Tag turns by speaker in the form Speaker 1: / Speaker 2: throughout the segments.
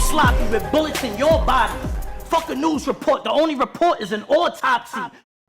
Speaker 1: sloppy with bullets in your body. Fuck a news report, the only report is an autopsy.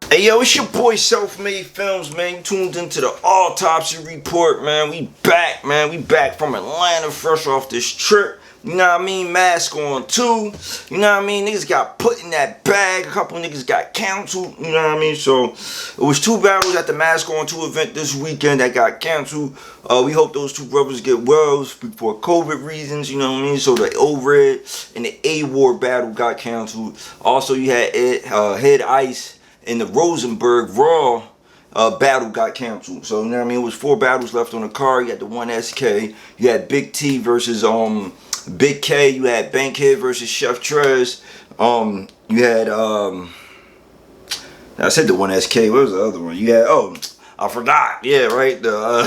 Speaker 2: Hey yo, it's your boy Self-Made Films, man. You tuned into the Autopsy report, man. We back, man. We back from Atlanta, fresh off this trip. You know what I mean? Mask on too. You know what I mean? Niggas got put in that bag. A couple niggas got canceled. You know what I mean? So it was 2 battles at the Mask on 2 event this weekend that got canceled. We hope those 2 brothers get well for COVID reasons. You know what I mean? So the O-Red and the A-War battle got canceled. Also, you had Head Ice and the Rosenberg Raw battle got canceled. So you know what I mean? It was 4 battles left on the card. You had the 1SK. You had Big T versus Big K. You had Bankhead versus Chef Trez. You had I said the 1SK. What was the other one? You had I forgot. Yeah, right. The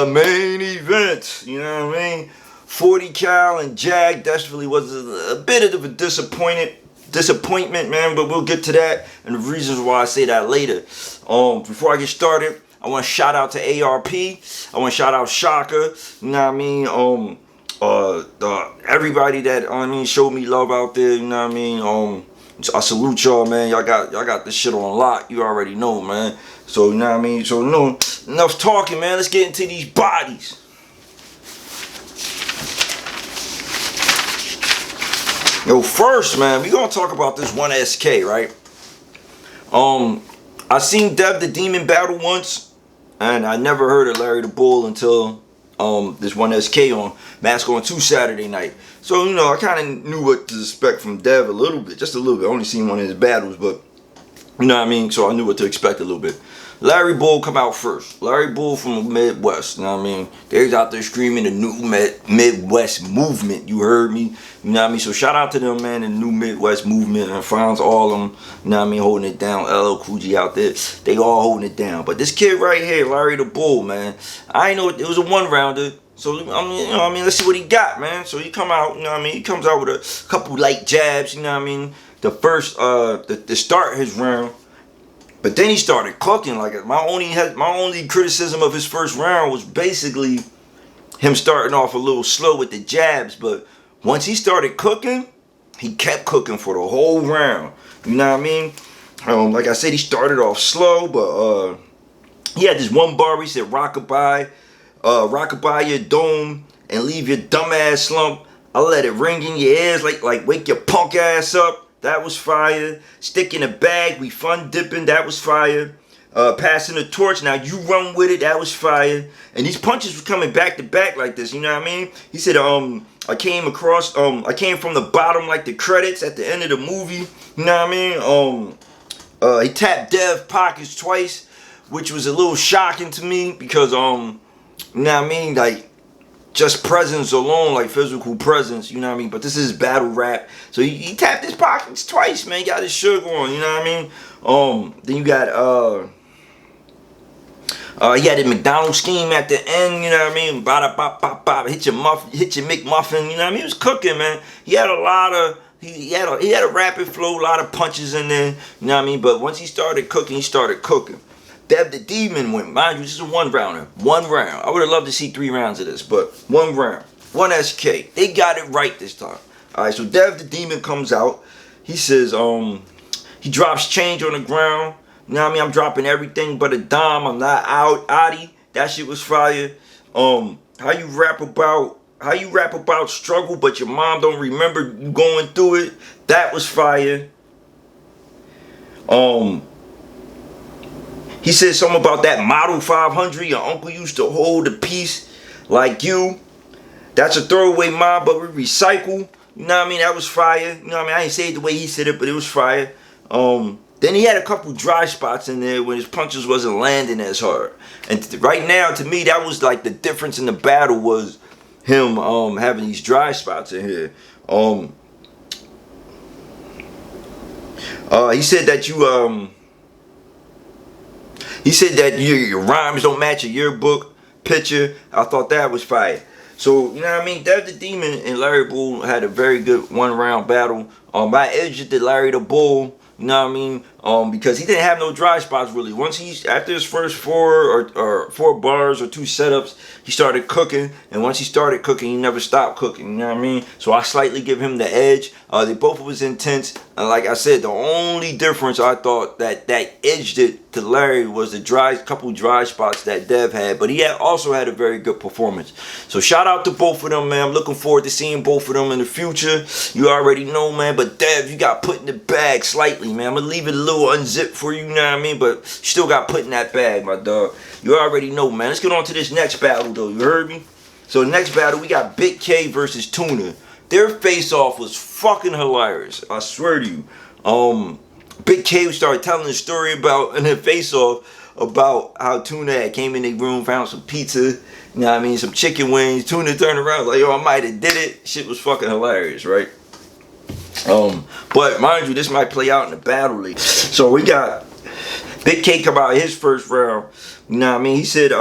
Speaker 2: main event. You know what I mean? 40 Cal and Jag definitely was a bit of a disappointment, man, but we'll get to that and the reasons why I say that later. Before I get started, I want to shout out to ARP. I want to shout out Shaka. You know what I mean? Everybody that showed me love out there. You know what I mean? I salute y'all, man. Y'all got this shit on lock. You already know, man. So you know what I mean? So no, enough talking, man. Let's get into these bodies. Yo, first, man, we gonna talk about this 1SK, right? I seen Dev the Demon battle once, and I never heard of Larry the Bull until this 1SK on Mask on 2 Saturday night. So, you know, I kind of knew what to expect from Dev a little bit, just a little bit. I only seen one of his battles, but you know what I mean? So I knew what to expect a little bit. Larry Bull come out first. Larry Bull from the Midwest, you know what I mean? They's out there screaming the new Midwest movement, you heard me? You know what I mean? So shout out to them, man, the new Midwest movement, and Fonz, all of them, you know what I mean, holding it down. LL Cool J out there, they all holding it down. But this kid right here, Larry the Bull, man, I ain't know it was a 1-rounder. So, I mean, you know what I mean, let's see what he got, man. So he come out, you know what I mean, he comes out with a couple light jabs, you know what I mean? The first, to start his round. But then he started cooking. Like my only criticism of his first round was basically him starting off a little slow with the jabs. But once he started cooking, he kept cooking for the whole round. You know what I mean? Like I said, he started off slow, but he had this one bar. He said, "Rockabye your dome and leave your dumb ass slump. I'll let it ring in your ears like wake your punk ass up." That was fire. Stick in a bag, we fun dipping, that was fire. Passing the torch, now you run with it, that was fire. And these punches were coming back to back like this, you know what I mean? He said, I came from the bottom like the credits at the end of the movie, you know what I mean? He tapped Dev pockets twice, which was a little shocking to me because, you know what I mean? Like, just presence alone, like physical presence, you know what I mean? But this is battle rap. So he tapped his pockets twice, man. He got his sugar on, you know what I mean? Then you got, he had the McDonald's scheme at the end, you know what I mean? Bada bop bop bop, hit your McMuffin, you know what I mean? He was cooking, man. He had a lot of, he had a rapid flow, a lot of punches in there, you know what I mean? But once he started cooking, he started cooking. Dev the Demon went, mind you, this is a 1-rounder. 1 round. I would have loved to see 3 rounds of this, but 1 round. 1SK. They got it right this time. Alright, so Dev the Demon comes out. He says, he drops change on the ground. You know what I mean? I'm dropping everything but a dime. I'm not outie. That shit was fire. How you rap about struggle, but your mom don't remember you going through it? That was fire. He said something about that Model 500. Your uncle used to hold a piece like you. That's a throwaway mob, but we recycle. You know what I mean? That was fire. You know what I mean? I ain't say it the way he said it, but it was fire. Then he had a couple dry spots in there when his punches wasn't landing as hard. And right now, to me, that was like the difference in the battle was him having these dry spots in here. He said that your rhymes don't match a yearbook picture. I thought that was fire. So, you know what I mean? Dev the Demon and Larry Bull had a very good 1-round battle. I edged the Larry the Bull. You know what I mean? because he didn't have no dry spots really. Once after his first four bars or 2 setups, he started cooking, and once he started cooking, he never stopped cooking. You know what I mean? So I slightly give him the edge. They both was intense, and like I said, the only difference I thought that edged it to Larry was the couple dry spots that Dev had, but he also had a very good performance. So shout out to both of them, man. I'm looking forward to seeing both of them in the future. You already know, man. But Dev, you got put in the bag slightly, man. I'm gonna leave it a little unzipped for you, know what I mean? But you still got put in that bag, my dog. You already know, man. Let's get on to this next battle, though. You heard me? So the next battle, we got Big K versus Tuna. Their face-off was fucking hilarious. I swear to you. Big K started telling the story about in their face-off about how Tuna had came in their room, found some pizza, you know what I mean, some chicken wings. Tuna turned around like, yo, I might have did it. Shit was fucking hilarious, right? But mind you, this might play out in the battle league. So we got Big K come out his first round. You know what I mean? He said,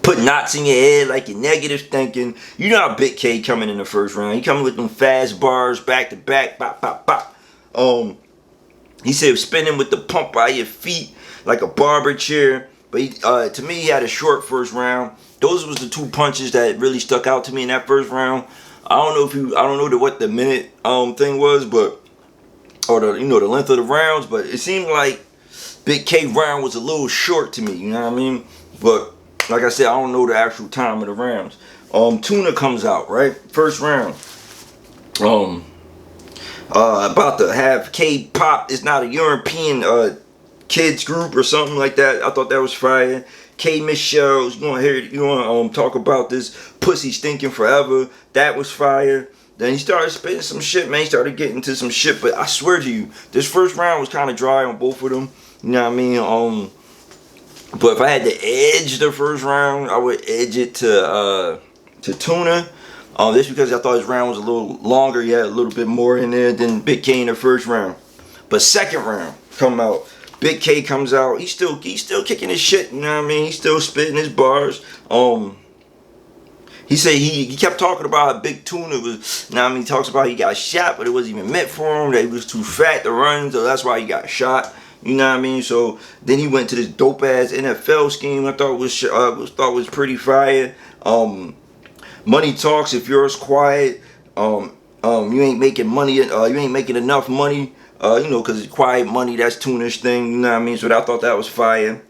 Speaker 2: put knots in your head like you're negative thinking. You know how Big K coming in the first round. He coming with them fast bars, back to back, bop, bop, bop. He said spinning with the pump by your feet like a barber chair. But he, to me, he had a short first round. Those was the 2 punches that really stuck out to me in that first round. I don't know what the minute thing was, but or the the length of the rounds, but it seemed like Big K round was a little short to me. You know what I mean? But like I said, I don't know the actual time of the rounds. Tuna comes out right first round. About to have K-pop. It's not a European kids group or something like that. I thought that was fire. K Michelle's you gonna talk about this pussy stinking forever. That was fire. Then he started spitting some shit, man. He started getting to some shit, but I swear to you, this first round was kind of dry on both of them. You know what I mean? But if I had to edge the first round, I would edge it to Tuna. This because I thought his round was a little longer. He had a little bit more in there than Big K in the first round. But second round come out. Big K comes out. He's still kicking his shit. You know what I mean? He's still spitting his bars. He said he kept talking about how Big Tuna was. You know what I mean? He talks about he got shot, but it wasn't even meant for him. That he was too fat to run, so that's why he got shot. You know what I mean? So then he went to this dope ass NFL scheme. I thought was pretty fire. Money talks. If yours quiet, you ain't making money. You ain't making enough money. Because quiet money, that's Tuna's thing. You know what I mean? So I thought that was fire.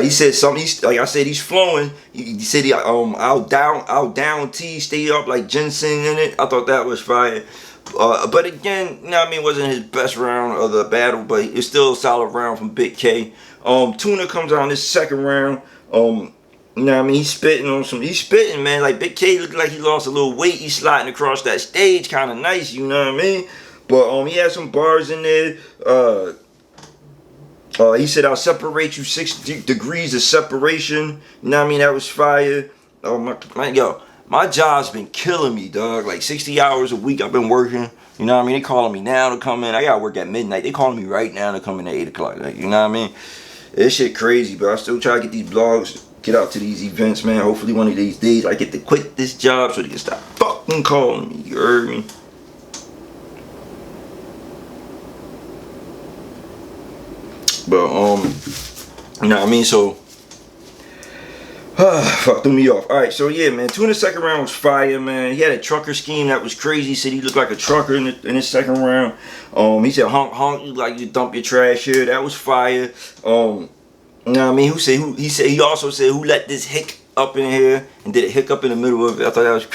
Speaker 2: He said something. Like I said, he's flowing. He said I'll down T, stay up like ginseng in it. I thought that was fire. But again, you know what I mean, it wasn't his best round of the battle, but it's still a solid round from Big K. Tuna comes out in this second round. You know what I mean? He's spitting, man. Like Big K looked like he lost a little weight. He's sliding across that stage, kind of nice, you know what I mean? But he had some bars in there. He said, I'll separate you 6 degrees of separation. You know what I mean? That was fire. My job's been killing me, dog. Like 60 hours a week I've been working. You know what I mean? They calling me now to come in. I gotta work at midnight. They calling me right now to come in at 8 o'clock. Like, you know what I mean? This shit crazy, but I still try to get these blogs, get out to these events, man. Hopefully one of these days I get to quit this job so they can stop fucking calling me. You heard me? But you know what I mean? So fuck, threw me off. Alright, so yeah, man, Tuna's second round was fire, man. He had a trucker scheme that was crazy. He said he looked like a trucker in his second round. He said honk honk, you like you dump your trash here. That was fire. You know what I mean? He also said who let this hick up in here and did a hiccup in the middle of it. I thought that was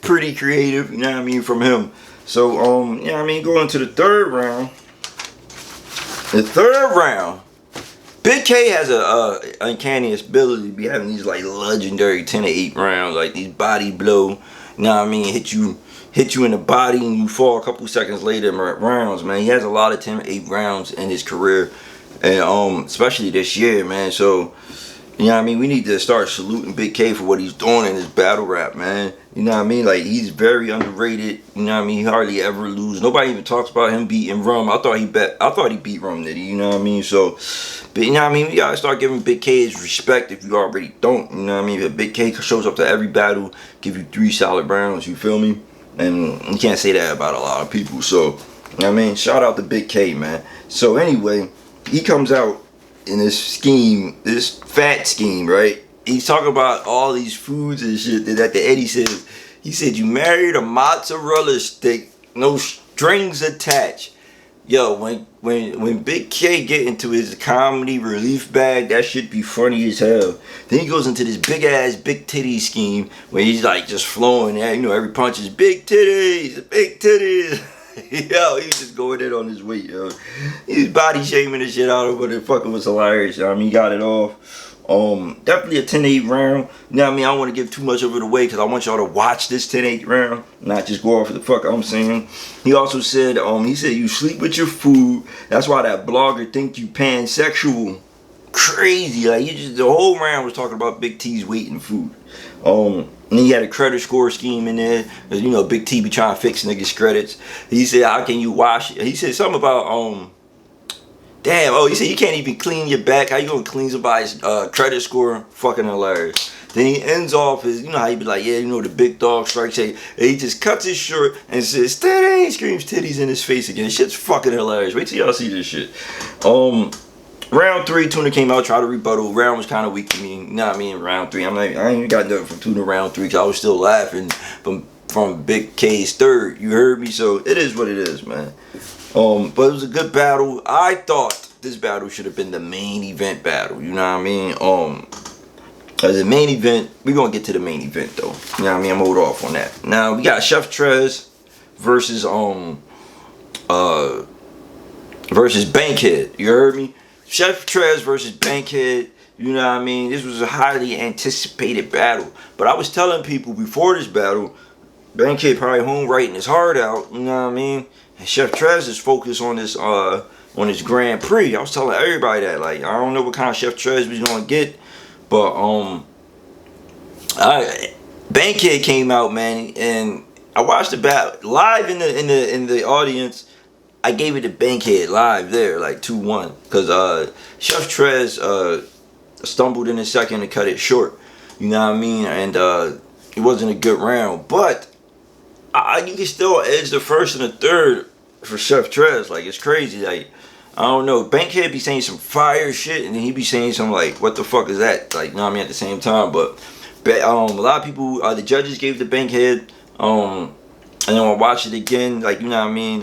Speaker 2: pretty creative, you know what I mean, from him. So you know what I mean, going to the third round. The third round, Big K has a uncanny ability to be having these like legendary 10-8 rounds, like these body blow, you know what I mean, hit you in the body and you fall a couple seconds later in rounds, man. He has a lot of 10-8 rounds in his career, and especially this year, man. So you know what I mean, we need to start saluting Big K for what he's doing in his battle rap, man. You know what I mean? Like, he's very underrated. You know what I mean? He hardly ever lose. Nobody even talks about him beating Rum. I thought he beat Rum Nitty, you know what I mean? So, but you know what I mean? We gotta start giving Big K his respect if you already don't. You know what I mean? If Big K shows up to every battle, give you 3 solid rounds, you feel me? And you can't say that about a lot of people. So, I mean, shout out to Big K, man. So anyway, he comes out in this scheme, this fat scheme, right? He's talking about all these foods and shit that the Eddie says. He said, you married a mozzarella stick, no strings attached. Yo, when Big K get into his comedy relief bag, that shit be funny as hell. Then he goes into this big ass big titty scheme where he's like just flowing. You know, every punch is big titties, big titties. Yo, he was just going in on his weight, yo. He was body shaming the shit out of it, but it fucking was hilarious. I mean, he got it off. Definitely a 10-8 round. You know what I mean? I don't want to give too much of it away because I want y'all to watch this 10-8 round, not just go off of the fuck I'm saying. He also said, he said you sleep with your food. That's why that blogger think you pansexual. Crazy. Like, the whole round was talking about Big T's weight and food. And he had a credit score scheme in there. Cause, you know, Big T be trying to fix niggas' credits. He said, how can you wash it? He said something about, damn, oh, he said you can't even clean your back. How you gonna clean somebody's credit score? Fucking hilarious. Then he ends off his, you know how he be like, yeah, you know, the big dog strike shake. And he just cuts his shirt and says, titties, screams titties in his face again. Shit's fucking hilarious. Wait till y'all see this shit. Round 3, Tuna came out, tried to rebuttal. Round was kind of weak to me. You know what I mean? Round 3, I ain't even got nothing from Tuna round 3 because I was still laughing from Big K's third. You heard me? So it is what it is, man. But it was a good battle. I thought this battle should have been the main event battle. You know what I mean? As the main event, we're gonna get to the main event though. You know what I mean? I'm hold off on that. Now we got Chef Trez versus versus Bankhead. You heard me? Chef Trez versus Bankhead. You know what I mean? This was a highly anticipated battle. But I was telling people before this battle, Bankhead probably home writing his heart out. You know what I mean? And Chef Trez is focused on this Grand Prix. I was telling everybody that, like, I don't know what kind of Chef Trez we gonna get, but Bankhead came out, man, and I watched the battle live in the audience. I gave it to Bankhead live there, like 2-1, because Chef Trez stumbled in a second and cut it short. You know what I mean? And it wasn't a good round, but you can still edge the first and the third for Chef Trez. Like, it's crazy. Like, I don't know. Bankhead be saying some fire shit, and then he be saying some like, what the fuck is that? Like, you know what I mean, at the same time. But a lot of people, the judges gave the Bankhead. And then I watched it again. Like, you know what I mean.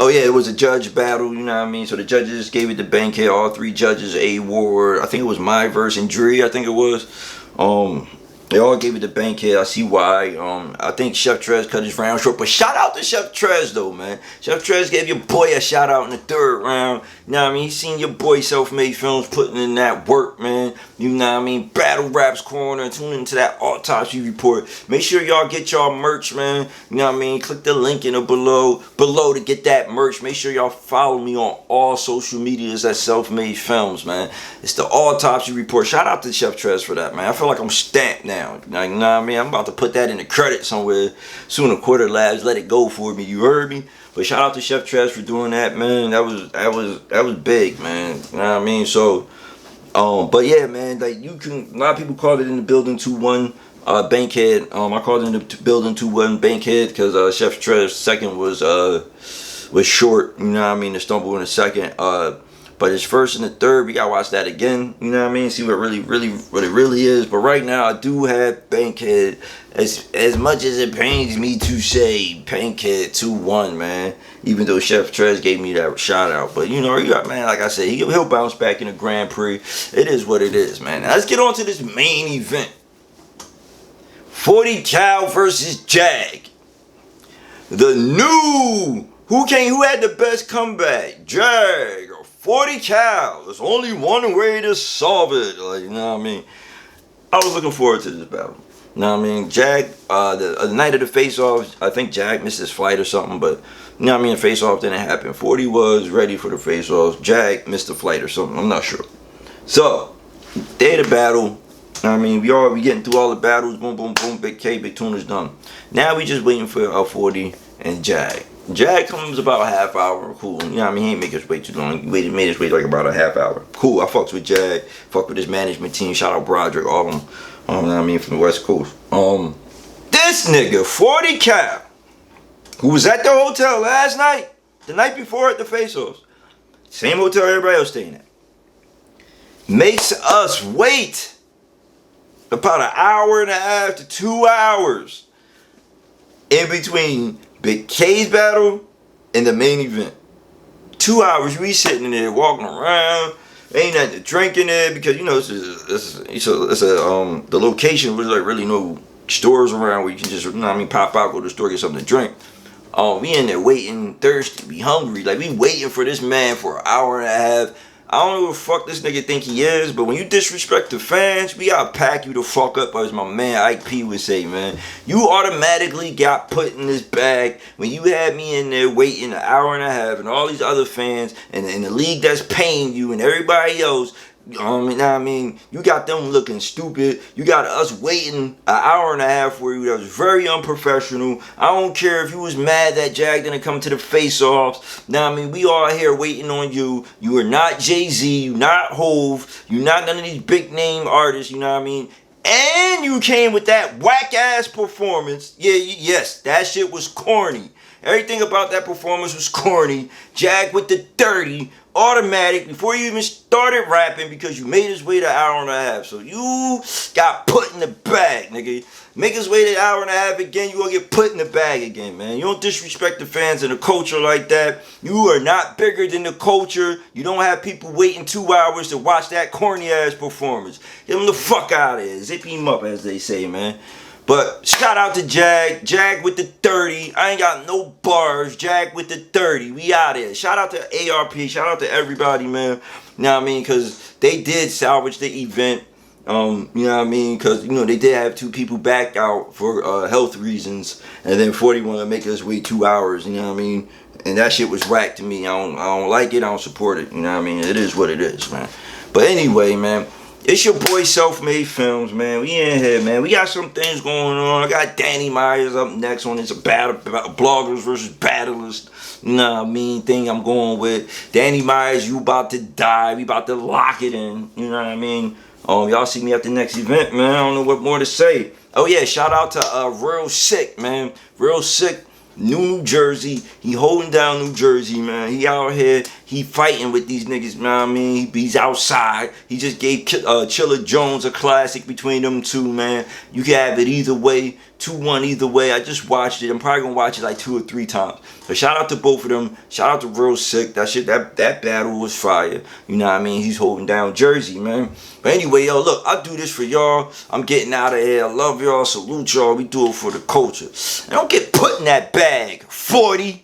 Speaker 2: Oh yeah, it was a judge battle. You know what I mean. So the judges gave it to Bankhead. All 3 judges, A Ward. I think it was my verse and Dre. I think it was. They all gave it to Bankhead. I see why. I think Chef Trez cut his round short. But shout out to Chef Trez though, man. Chef Trez gave your boy a shout out in the 3rd round. You know what I mean? He seen your boy Self-Made Films putting in that work, man. You know what I mean? Battle Raps Corner. Tune into that Autopsy report. Make sure y'all get y'all merch, man. You know what I mean? Click the link in the below to get that merch. Make sure y'all follow me on all social medias at Self-Made Films, man. It's the Autopsy report. Shout out to Chef Trez for that, man. I feel like I'm stamped now. Like, you know what I mean? I'm about to put that in the credit somewhere. Sooner Quarter Labs, let it go for me. You heard me? But shout out to Chef Trez for doing that, man. That was big, man. You know what I mean? So, but yeah, man. Like, you can. A lot of people called it in the building 2-1. Bankhead. I called it in the building 2-1 Bankhead because Chef Trez second was short. You know what I mean? The stumble in the second. But his first and the third, we gotta watch that again. You know what I mean? See what what it really is. But right now, I do have Bankhead. As much as it pains me to say, Bankhead 2-1, man. Even though Chef Trez gave me that shout out, but you know, you got, man. Like I said, he'll bounce back in the Grand Prix. It is what it is, man. Now, let's get on to this main event. 40 Cal versus Jag. The new who had the best comeback? Jag. 40 Cal. There's only one way to solve it. Like, you know what I mean? I was looking forward to this battle. You know what I mean? Jag, the night of the face-off, I think Jag missed his flight or something, but you know what I mean? The face-off didn't happen. 40 was ready for the face-off. Jag missed the flight or something. I'm not sure. So, day of the battle. You know what I mean? We getting through all the battles. Boom, boom, boom. Big K, Big Tuna's done. Now we just waiting for 40 and Jag. Jag comes about a half hour. Cool. You know what I mean? He ain't make us wait too long. He made us wait like about a half hour. Cool. I fucks with Jag. Fuck with his management team. Shout out Broderick. All of them. You know what I mean? From the West Coast. This nigga, 40 Cal. who was at the hotel last night, the night before at the face-offs, same hotel everybody else staying at, makes us wait about an hour and a half to 2 hours in between Big K's battle and the main event. 2 hours we sitting in there walking around, ain't nothing to drink in there because you know the location was like really no stores around where you can just, you know what I mean, pop out, go to the store, get something to drink. We in there waiting, thirsty, we hungry, like we waiting for this man for an hour and a half. I don't know who the fuck this nigga think he is, but when you disrespect the fans, we gotta pack you the fuck up, as my man Ike P would say, man. You automatically got put in this bag when you had me in there waiting an hour and a half, and all these other fans and the league that's paying you and everybody else. You know what I mean? You got them looking stupid. You got us waiting an hour and a half for you. That was very unprofessional. I don't care if you was mad that Jag didn't come to the face-offs. Now I mean, we all here waiting on you. You are not Jay-Z. You not Hove. You not none of these big name artists. You know what I mean? And you came with that whack ass performance. Yeah, yes, that shit was corny. Everything about that performance was corny. Jag with the dirty. Automatic before you even started rapping because you made us wait an hour and a half. So you got put in the bag, nigga. Make us wait an hour and a half again, you gonna get put in the bag again, man. You don't disrespect the fans and the culture like that. You are not bigger than the culture. You don't have people waiting 2 hours to watch that corny ass performance. Get him the fuck out of here. Zip him up, as they say, man. But shout out to Jag. Jag with the 30. I ain't got no bars. Jag with the 30. We out here. Shout out to ARP. Shout out to everybody, man. You know what I mean? Because they did salvage the event. You know what I mean? Because, you know, they did have 2 people back out for health reasons. And then 40 wanted to make us wait 2 hours. You know what I mean? And that shit was whack to me. I don't like it. I don't support it. You know what I mean? It is what it is, man. But anyway, man. It's your boy Self-Made Films, man. We in here, man. We got some things going on. I got Danny Myers up next on this battle, bloggers versus battlers. You know what I mean? Thing I'm going with. Danny Myers, you about to die. We about to lock it in. You know what I mean? Y'all see me at the next event, man. I don't know what more to say. Oh yeah, shout out to Real Sick, man. Real Sick. New Jersey, he holding down New Jersey, man. He out here, he fighting with these niggas, man. I mean, he's outside. He just gave Chilla Jones a classic between them two, man. You can have it either way, 2-1 either way. I just watched it. I'm probably gonna watch it like 2 or 3 times. But shout out to both of them. Shout out to Real Sick. That shit, that battle was fire. You know what I mean? He's holding down Jersey, man. But anyway, yo, look, I do this for y'all. I'm getting out of here. I love y'all. Salute y'all. We do it for the culture. And don't get put in that bag, 40.